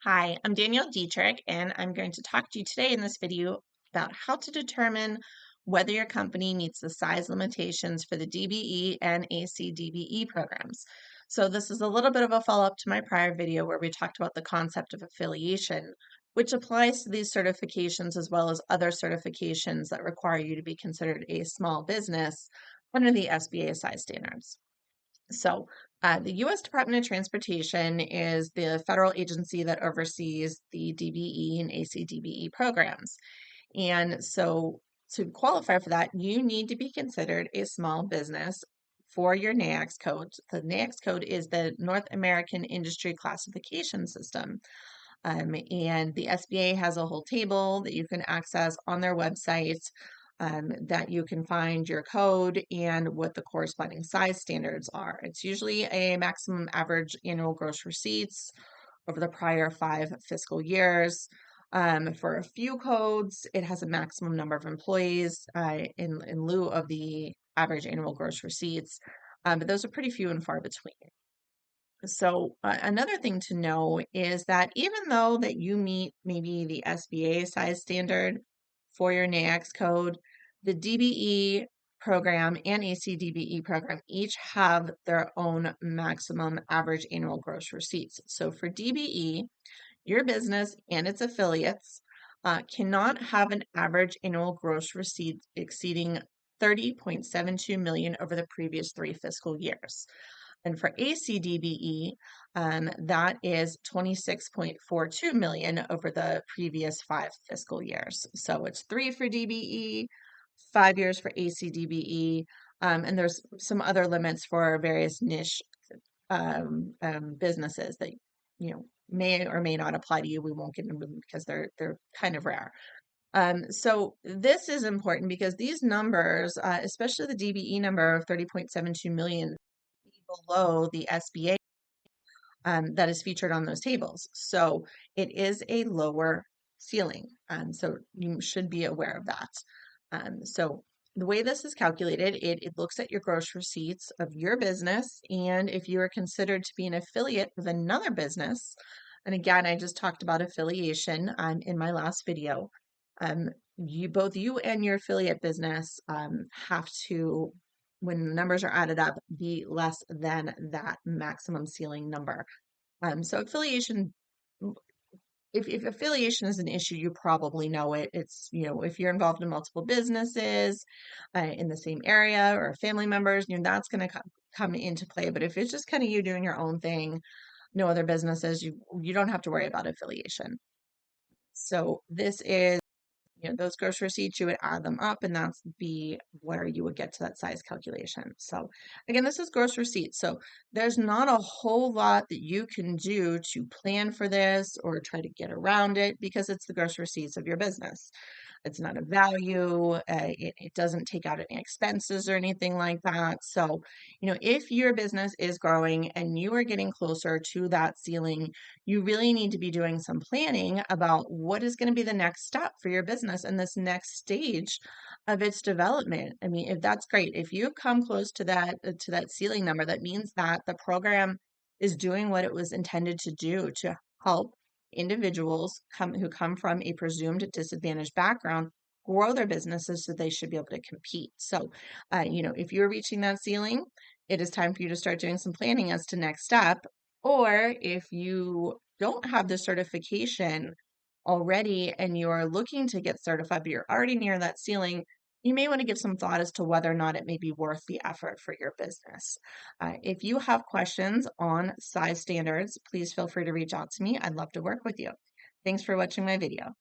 Hi, I'm Danielle Dietrich, and I'm going to talk to you today in this video about how to determine whether your company meets the size limitations for the DBE and ACDBE programs. So this is a little bit of a follow-up to my prior video where we talked about the concept of affiliation, which applies to these certifications as well as other certifications that require you to be considered a small business under the SBA size standards. So, the U.S. Department of Transportation is the federal agency that oversees the DBE and ACDBE programs. And so, to qualify for that, you need to be considered a small business for your NAICS code. The NAICS code is the North American Industry Classification System. And the SBA has a whole table that you can access on their website that you can find your code and what the corresponding size standards are. It's usually a maximum average annual gross receipts over the prior 5 fiscal years. For a few codes, it has a maximum number of employees in lieu of the average annual gross receipts, but those are pretty few and far between. So another thing to know is that even though that you meet maybe the SBA size standard for your NAICS code, the DBE program and ACDBE program each have their own maximum average annual gross receipts. So for DBE, your business and its affiliates cannot have an average annual gross receipt exceeding 30.72 million over the previous 3 fiscal years. And for ACDBE, that is 26.42 million over the previous 5 fiscal years. So it's 3 for DBE, 5 years for ACDBE, and there's some other limits for various niche businesses that may or may not apply to you. We won't get into them because they're kind of rare. So this is important because these numbers, especially the DBE number of 30.72 million, below the SBA that is featured on those tables. So it is a lower ceiling. So you should be aware of that. So the way this is calculated, it looks at your gross receipts of your business, and if you are considered to be an affiliate of another business, and again, I just talked about affiliation in my last video. Both you and your affiliate business have to, when the numbers are added up, be less than that maximum ceiling number. So affiliation, if affiliation is an issue, you probably know it. It's, if you're involved in multiple businesses in the same area or family members, that's going to come into play. But if it's just kind of you doing your own thing, no other businesses, you don't have to worry about affiliation. So this is, those gross receipts, you would add them up, and that's be where you would get to that size calculation. So again, this is gross receipts. So there's not a whole lot that you can do to plan for this or try to get around it because it's the gross receipts of your business. It's not a value. It doesn't take out any expenses or anything like that. So, if your business is growing and you are getting closer to that ceiling, you really need to be doing some planning about what is going to be the next step for your business and this next stage of its development. I mean, if that's great, if you come close to that ceiling number, that means that the program is doing what it was intended to do to help individuals who come from a presumed disadvantaged background grow their businesses so they should be able to compete. So, if you're reaching that ceiling, it is time for you to start doing some planning as to next step. Or if you don't have the certification already and you're looking to get certified, but you're already near that ceiling, you may want to give some thought as to whether or not it may be worth the effort for your business. If you have questions on size standards, please feel free to reach out to me. I'd love to work with you. Thanks for watching my video.